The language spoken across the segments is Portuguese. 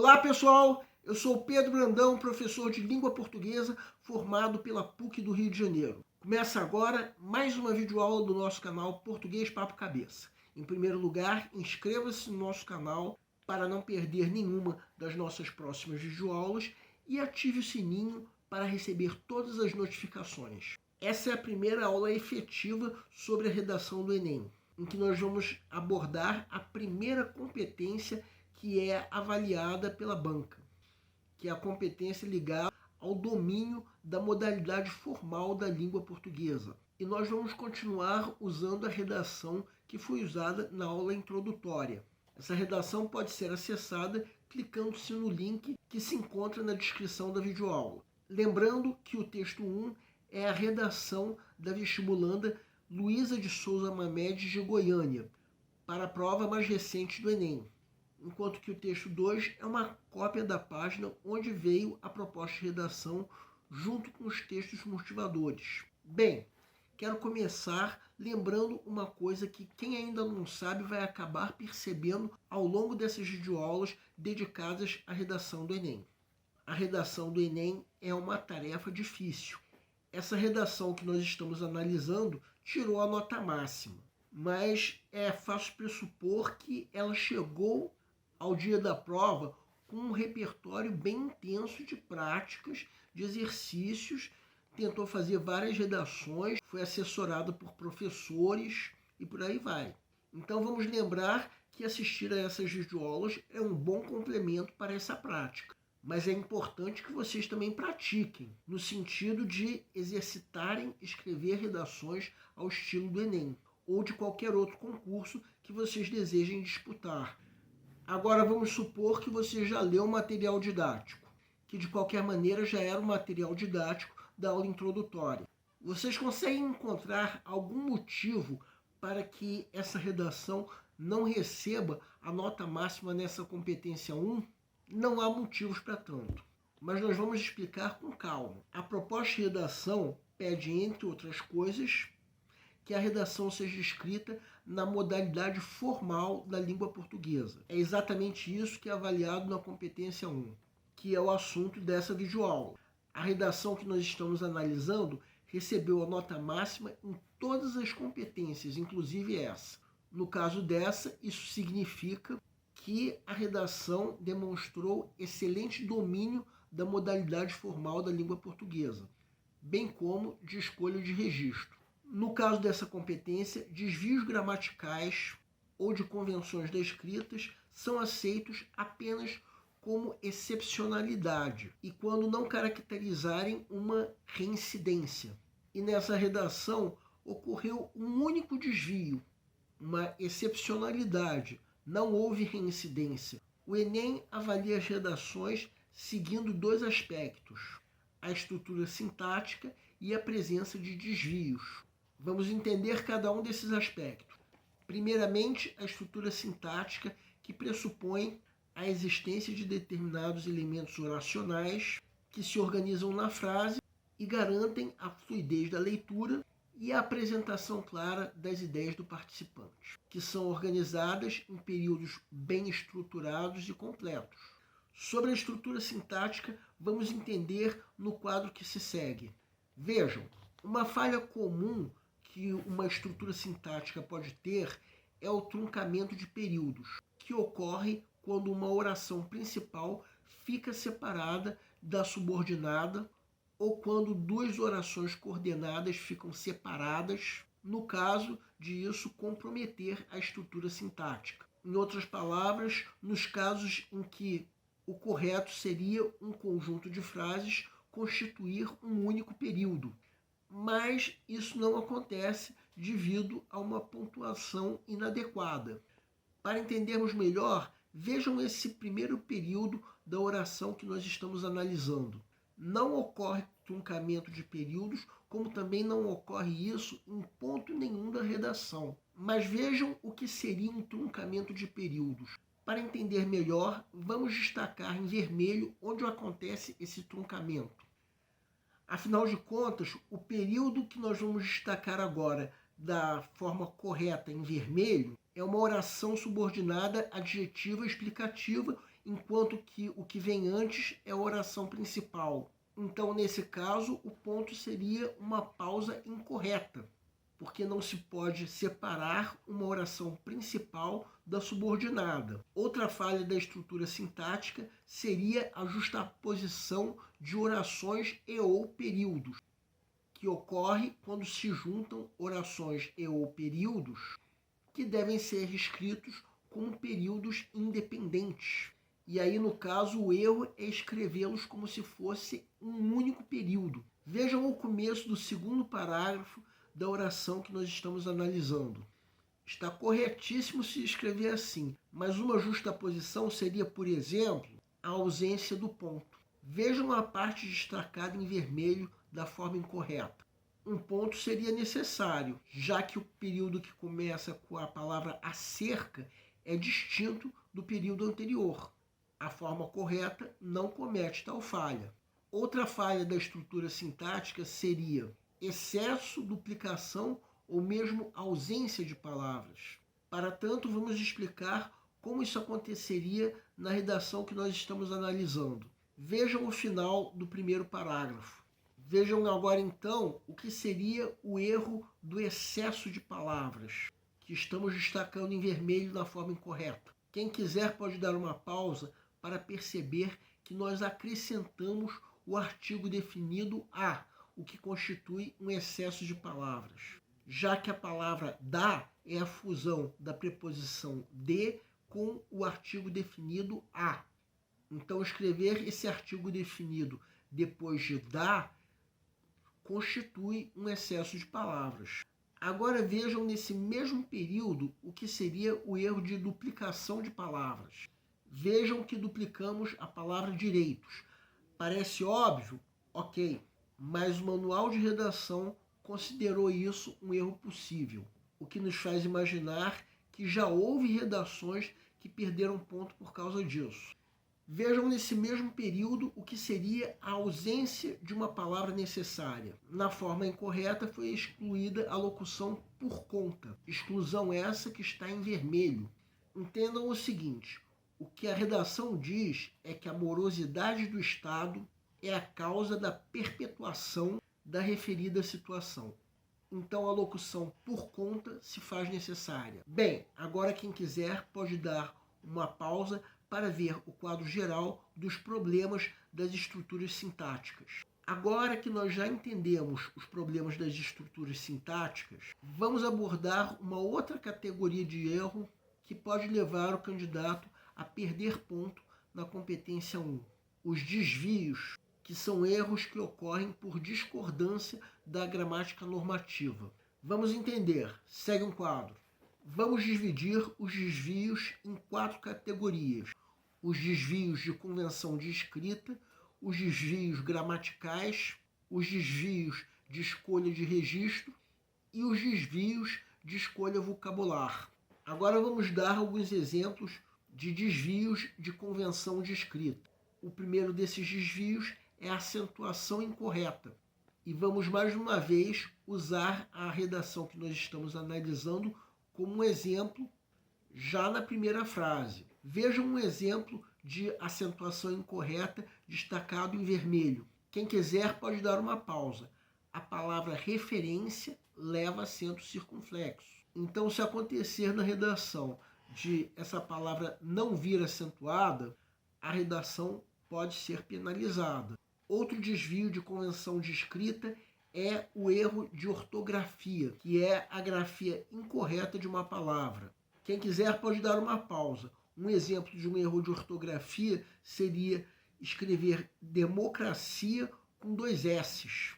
Olá pessoal, eu sou Pedro Brandão, professor de língua portuguesa formado pela PUC do Rio de Janeiro. Começa agora mais uma videoaula do nosso canal Português Papo Cabeça. Em primeiro lugar, inscreva-se no nosso canal para não perder nenhuma das nossas próximas videoaulas e ative o sininho para receber todas as notificações. Essa é a primeira aula efetiva sobre a redação do Enem, em que nós vamos abordar a primeira competência que é avaliada pela banca, que é a competência ligada ao domínio da modalidade formal da língua portuguesa. E nós vamos continuar usando a redação que foi usada na aula introdutória. Essa redação pode ser acessada clicando-se no link que se encontra na descrição da videoaula. Lembrando que o texto 1 é a redação da vestibulanda Luísa de Souza Mamed de Goiânia, para a prova mais recente do Enem, enquanto que o texto 2 é uma cópia da página onde veio a proposta de redação junto com os textos motivadores. Bem, quero começar lembrando uma coisa que quem ainda não sabe vai acabar percebendo ao longo dessas videoaulas dedicadas à redação do Enem. A redação do Enem é uma tarefa difícil. Essa redação que nós estamos analisando tirou a nota máxima, mas é fácil pressupor que ela chegou ao dia da prova com um repertório bem intenso de práticas, de exercícios, tentou fazer várias redações, foi assessorado por professores e por aí vai. Então vamos lembrar que assistir a essas videoaulas é um bom complemento para essa prática. Mas é importante que vocês também pratiquem, no sentido de exercitarem escrever redações ao estilo do Enem, ou de qualquer outro concurso que vocês desejem disputar. Agora vamos supor que você já leu o material didático, que de qualquer maneira já era o material didático da aula introdutória. Vocês conseguem encontrar algum motivo para que essa redação não receba a nota máxima nessa competência 1? Não há motivos para tanto, mas nós vamos explicar com calma. A proposta de redação pede, entre outras coisas, que a redação seja escrita na modalidade formal da língua portuguesa. É exatamente isso que é avaliado na competência 1, que é o assunto dessa videoaula. A redação que nós estamos analisando recebeu a nota máxima em todas as competências, inclusive essa. No caso dessa, isso significa que a redação demonstrou excelente domínio da modalidade formal da língua portuguesa, bem como de escolha de registro. No caso dessa competência, desvios gramaticais ou de convenções da escrita são aceitos apenas como excepcionalidade e quando não caracterizarem uma reincidência. E nessa redação ocorreu um único desvio, uma excepcionalidade, não houve reincidência. O Enem avalia as redações seguindo dois aspectos: a estrutura sintática e a presença de desvios. Vamos entender cada um desses aspectos. Primeiramente, a estrutura sintática, que pressupõe a existência de determinados elementos oracionais que se organizam na frase e garantem a fluidez da leitura e a apresentação clara das ideias do participante, que são organizadas em períodos bem estruturados e completos. Sobre a estrutura sintática, vamos entender no quadro que se segue. Vejam, uma falha comum que uma estrutura sintática pode ter é o truncamento de períodos, que ocorre quando uma oração principal fica separada da subordinada ou quando duas orações coordenadas ficam separadas, no caso de isso comprometer a estrutura sintática. Em outras palavras, nos casos em que o correto seria um conjunto de frases constituir um único período, mas isso não acontece devido a uma pontuação inadequada. Para entendermos melhor, vejam esse primeiro período da oração que nós estamos analisando. Não ocorre truncamento de períodos, como também não ocorre isso em ponto nenhum da redação. Mas vejam o que seria um truncamento de períodos. Para entender melhor, vamos destacar em vermelho onde acontece esse truncamento. Afinal de contas, o período que nós vamos destacar agora da forma correta em vermelho é uma oração subordinada adjetiva explicativa enquanto que o que vem antes é a oração principal. Então, nesse caso, o ponto seria uma pausa incorreta, porque não se pode separar uma oração principal da subordinada. Outra falha da estrutura sintática seria a justaposição de orações e ou períodos, que ocorre quando se juntam orações e ou períodos que devem ser escritos como períodos independentes. E aí, no caso, o erro é escrevê-los como se fosse um único período. Vejam o começo do segundo parágrafo da oração que nós estamos analisando. Está corretíssimo se escrever assim, mas uma justaposição seria, por exemplo, a ausência do ponto. Vejam a parte destacada em vermelho da forma incorreta. Um ponto seria necessário, já que o período que começa com a palavra acerca é distinto do período anterior. A forma correta não comete tal falha. Outra falha da estrutura sintática seria excesso, duplicação ou mesmo ausência de palavras. Para tanto, vamos explicar como isso aconteceria na redação que nós estamos analisando. Vejam o final do primeiro parágrafo. Vejam agora, então, o que seria o erro do excesso de palavras, que estamos destacando em vermelho na forma incorreta. Quem quiser pode dar uma pausa para perceber que nós acrescentamos o artigo definido a, o que constitui um excesso de palavras, já que a palavra da é a fusão da preposição de com o artigo definido a. Então, escrever esse artigo definido depois de da constitui um excesso de palavras. Agora vejam nesse mesmo período o que seria o erro de duplicação de palavras. Vejam que duplicamos a palavra direitos. Parece óbvio? Ok, mas o manual de redação considerou isso um erro possível, o que nos faz imaginar que já houve redações que perderam ponto por causa disso. Vejam nesse mesmo período o que seria a ausência de uma palavra necessária. Na forma incorreta foi excluída a locução por conta, exclusão essa que está em vermelho. Entendam o seguinte, o que a redação diz é que a morosidade do Estado é a causa da perpetuação da referida situação. Então a locução por conta se faz necessária. Bem, agora quem quiser pode dar uma pausa para ver o quadro geral dos problemas das estruturas sintáticas. Agora que nós já entendemos os problemas das estruturas sintáticas, vamos abordar uma outra categoria de erro que pode levar o candidato a perder ponto na competência 1. Os desvios, que são erros que ocorrem por discordância da gramática normativa. Vamos entender. Segue um quadro. Vamos dividir os desvios em 4 categorias. Os desvios de convenção de escrita, os desvios gramaticais, os desvios de escolha de registro e os desvios de escolha vocabular. Agora vamos dar alguns exemplos de desvios de convenção de escrita. O primeiro desses desvios é a acentuação incorreta. E vamos mais uma vez usar a redação que nós estamos analisando como um exemplo já na primeira frase. Vejam um exemplo de acentuação incorreta destacado em vermelho. Quem quiser pode dar uma pausa. A palavra referência leva acento circunflexo. Então, se acontecer na redação de essa palavra não vir acentuada, a redação pode ser penalizada. Outro desvio de convenção de escrita é o erro de ortografia, que é a grafia incorreta de uma palavra. Quem quiser pode dar uma pausa. Um exemplo de um erro de ortografia seria escrever democracia com 2 S's.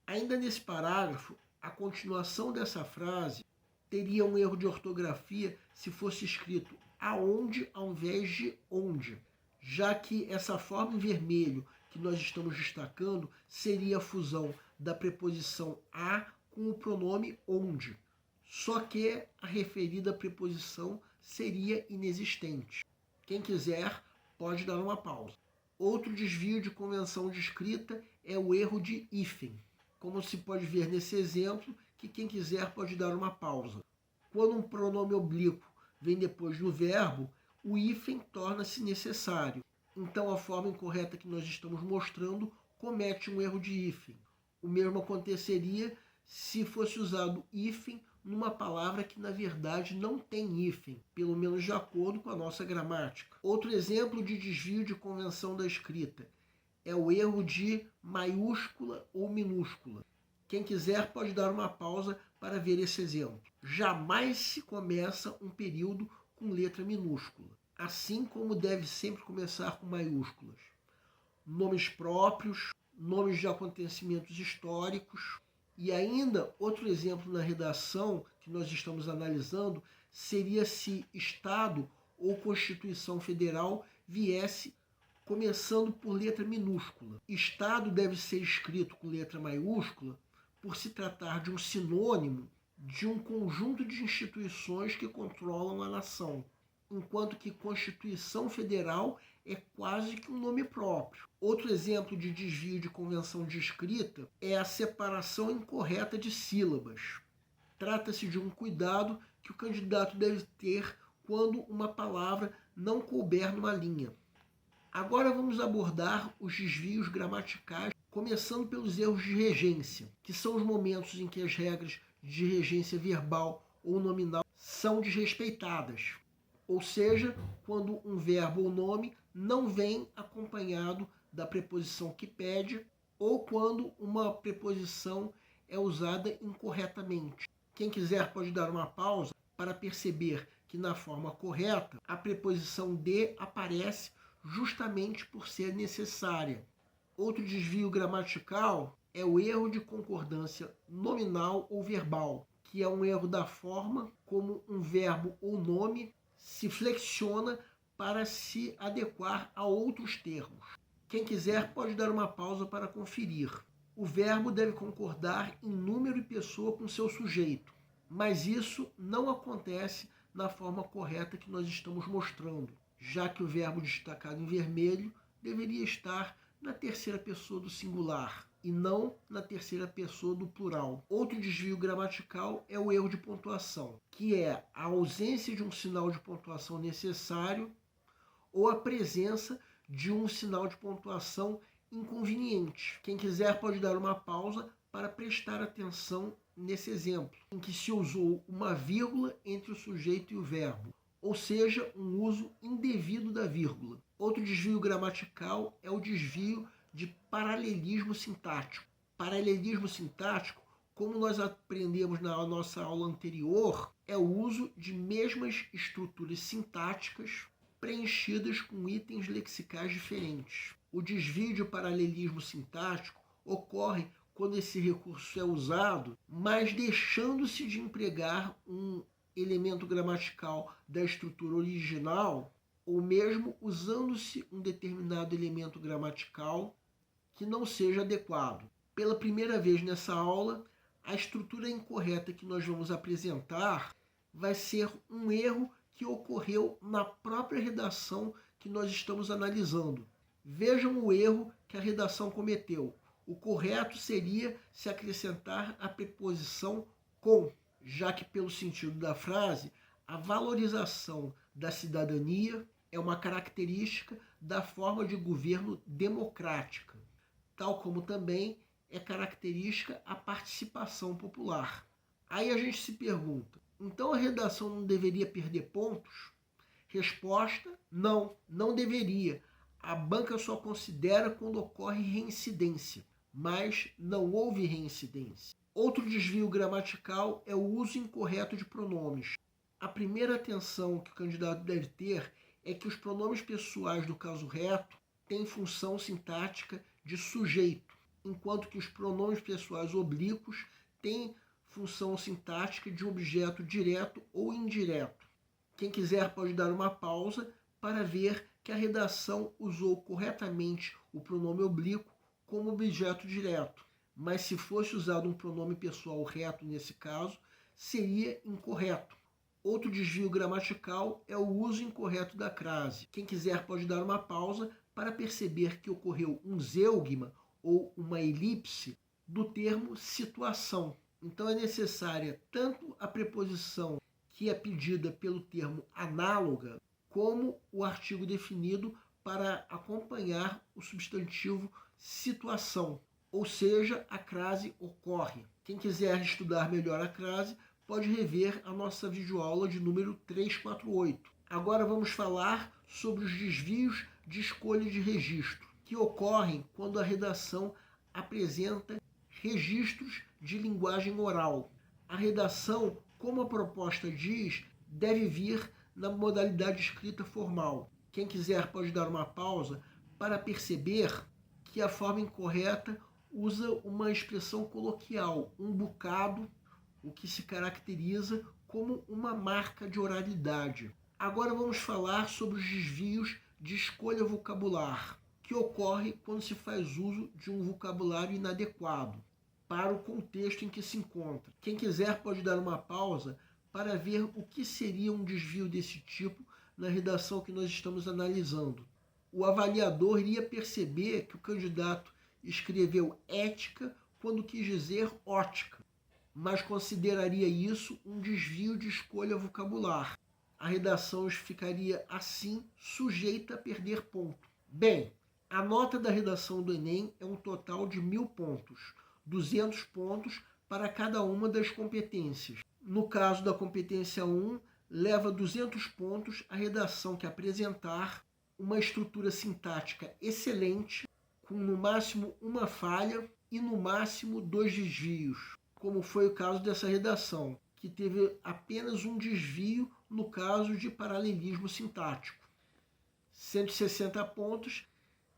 Ainda nesse parágrafo, a continuação dessa frase teria um erro de ortografia se fosse escrito aonde ao invés de onde, já que essa forma em vermelho que nós estamos destacando seria a fusão da preposição a com o pronome onde, só que a referida preposição seria inexistente. Quem quiser pode dar uma pausa. Outro desvio de convenção de escrita é o erro de hífen. Como se pode ver nesse exemplo, que quem quiser pode dar uma pausa. Quando um pronome oblíquo vem depois do verbo, o hífen torna-se necessário. Então a forma incorreta que nós estamos mostrando comete um erro de hífen. O mesmo aconteceria se fosse usado hífen numa palavra que na verdade não tem hífen, pelo menos de acordo com a nossa gramática. Outro exemplo de desvio de convenção da escrita é o erro de maiúscula ou minúscula. Quem quiser pode dar uma pausa para ver esse exemplo. Jamais se começa um período com letra minúscula, assim como deve sempre começar com maiúsculas. Nomes próprios, nomes de acontecimentos históricos. E ainda, outro exemplo na redação que nós estamos analisando seria se Estado ou Constituição Federal viesse começando por letra minúscula. Estado deve ser escrito com letra maiúscula por se tratar de um sinônimo de um conjunto de instituições que controlam a nação, enquanto que Constituição Federal é quase que um nome próprio. Outro exemplo de desvio de convenção de escrita é a separação incorreta de sílabas. Trata-se de um cuidado que o candidato deve ter quando uma palavra não couber numa linha. Agora vamos abordar os desvios gramaticais, começando pelos erros de regência, que são os momentos em que as regras de regência verbal ou nominal são desrespeitadas. Ou seja, quando um verbo ou nome não vem acompanhado da preposição que pede, ou quando uma preposição é usada incorretamente. Quem quiser pode dar uma pausa para perceber que na forma correta a preposição de aparece justamente por ser necessária. Outro desvio gramatical é o erro de concordância nominal ou verbal, que é um erro da forma como um verbo ou nome se flexiona para se adequar a outros termos. Quem quiser pode dar uma pausa para conferir. O verbo deve concordar em número e pessoa com seu sujeito, mas isso não acontece na forma correta que nós estamos mostrando, já que o verbo destacado em vermelho deveria estar na terceira pessoa do singular e não na terceira pessoa do plural. Outro desvio gramatical é o erro de pontuação, que é a ausência de um sinal de pontuação necessário ou a presença de um sinal de pontuação inconveniente. Quem quiser pode dar uma pausa para prestar atenção nesse exemplo, em que se usou uma vírgula entre o sujeito e o verbo, ou seja, um uso indevido da vírgula. Outro desvio gramatical é o desvio de paralelismo sintático. Paralelismo sintático, como nós aprendemos na nossa aula anterior, é o uso de mesmas estruturas sintáticas preenchidas com itens lexicais diferentes. O desvio de paralelismo sintático ocorre quando esse recurso é usado, mas deixando-se de empregar um elemento gramatical da estrutura original, ou mesmo usando-se um determinado elemento gramatical que não seja adequado. Pela primeira vez nessa aula, a estrutura incorreta que nós vamos apresentar vai ser um erro que ocorreu na própria redação que nós estamos analisando. Vejam o erro que a redação cometeu. O correto seria se acrescentar a preposição com, já que pelo sentido da frase, a valorização da cidadania é uma característica da forma de governo democrática, tal como também é característica a participação popular. Aí a gente se pergunta, então a redação não deveria perder pontos? Resposta, não, não deveria. A banca só considera quando ocorre reincidência, mas não houve reincidência. Outro desvio gramatical é o uso incorreto de pronomes. A primeira atenção que o candidato deve ter é que os pronomes pessoais do caso reto têm função sintática de sujeito, enquanto que os pronomes pessoais oblíquos têm função sintática de objeto direto ou indireto. Quem quiser pode dar uma pausa para ver que a redação usou corretamente o pronome oblíquo como objeto direto, mas se fosse usado um pronome pessoal reto nesse caso, seria incorreto. Outro desvio gramatical é o uso incorreto da crase. Quem quiser pode dar uma pausa para perceber que ocorreu um zeugma ou uma elipse do termo situação. Então é necessária tanto a preposição que é pedida pelo termo análoga, como o artigo definido para acompanhar o substantivo situação, ou seja, a crase ocorre. Quem quiser estudar melhor a crase pode rever a nossa videoaula de número 348. Agora vamos falar sobre os desvios de escolha de registro, que ocorrem quando a redação apresenta registros de linguagem oral. A redação, como a proposta diz, deve vir na modalidade escrita formal. Quem quiser pode dar uma pausa para perceber que a forma incorreta usa uma expressão coloquial, um bocado, o que se caracteriza como uma marca de oralidade. Agora vamos falar sobre os desvios de escolha vocabular, que ocorre quando se faz uso de um vocabulário inadequado para o contexto em que se encontra. Quem quiser pode dar uma pausa para ver o que seria um desvio desse tipo na redação que nós estamos analisando. O avaliador iria perceber que o candidato escreveu ética quando quis dizer ótica, mas consideraria isso um desvio de escolha vocabular. A redação ficaria, assim, sujeita a perder ponto. Bem, a nota da redação do Enem é um total de 1.000 pontos, 200 pontos para cada uma das competências. No caso da competência 1, leva 200 pontos a redação que apresentar uma estrutura sintática excelente, com no máximo uma falha e no máximo 2 desvios, como foi o caso dessa redação, que teve apenas um desvio no caso de paralelismo sintático. 160 pontos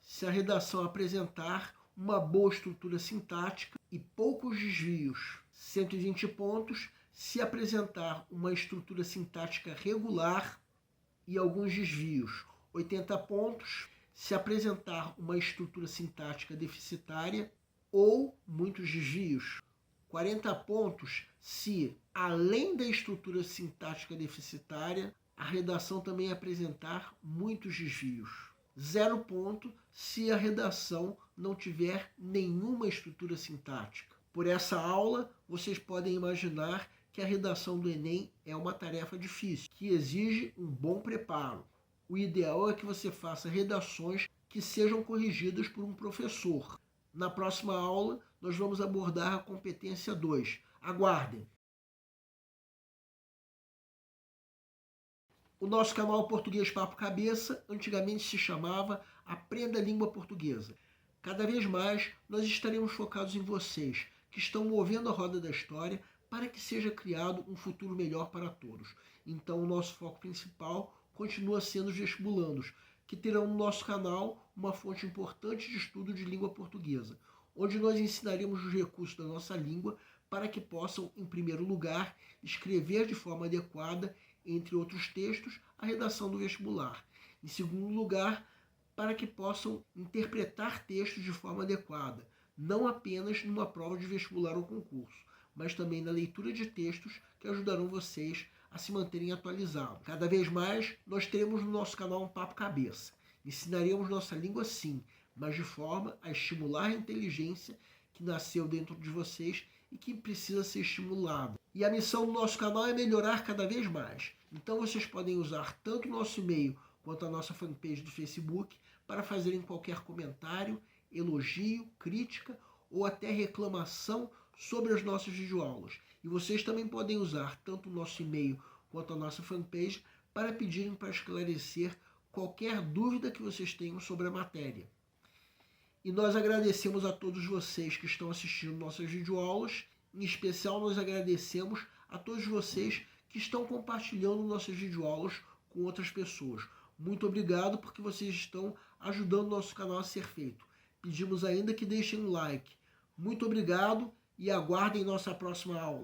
se a redação apresentar uma boa estrutura sintática e poucos desvios. 120 pontos se apresentar uma estrutura sintática regular e alguns desvios. 80 pontos se apresentar uma estrutura sintática deficitária ou muitos desvios. 40 pontos se, além da estrutura sintática deficitária, a redação também apresentar muitos desvios. 0 ponto se a redação não tiver nenhuma estrutura sintática. Por essa aula, vocês podem imaginar que a redação do Enem é uma tarefa difícil, que exige um bom preparo. O ideal é que você faça redações que sejam corrigidas por um professor. Na próxima aula, nós vamos abordar a competência 2. Aguardem! O nosso canal Português Papo Cabeça antigamente se chamava Aprenda a Língua Portuguesa. Cada vez mais, nós estaremos focados em vocês, que estão movendo a roda da história para que seja criado um futuro melhor para todos. Então, o nosso foco principal continua sendo os vestibulandos, que terão no nosso canal uma fonte importante de estudo de língua portuguesa, onde nós ensinaremos os recursos da nossa língua para que possam, em primeiro lugar, escrever de forma adequada, entre outros textos, a redação do vestibular. Em segundo lugar, para que possam interpretar textos de forma adequada, não apenas numa prova de vestibular ou concurso, mas também na leitura de textos que ajudarão vocês a se manterem atualizados. Cada vez mais, nós teremos no nosso canal um Papo Cabeça. Ensinaremos nossa língua sim, mas de forma a estimular a inteligência que nasceu dentro de vocês e que precisa ser estimulada. E a missão do nosso canal é melhorar cada vez mais. Então vocês podem usar tanto o nosso e-mail quanto a nossa fanpage do Facebook para fazerem qualquer comentário, elogio, crítica ou até reclamação sobre as nossas videoaulas. E vocês também podem usar tanto o nosso e-mail quanto a nossa fanpage para pedirem para esclarecer qualquer dúvida que vocês tenham sobre a matéria. E nós agradecemos a todos vocês que estão assistindo nossas videoaulas. Em especial, nós agradecemos a todos vocês que estão compartilhando nossas videoaulas com outras pessoas. Muito obrigado porque vocês estão ajudando o nosso canal a ser feito. Pedimos ainda que deixem um like. Muito obrigado e aguardem nossa próxima aula.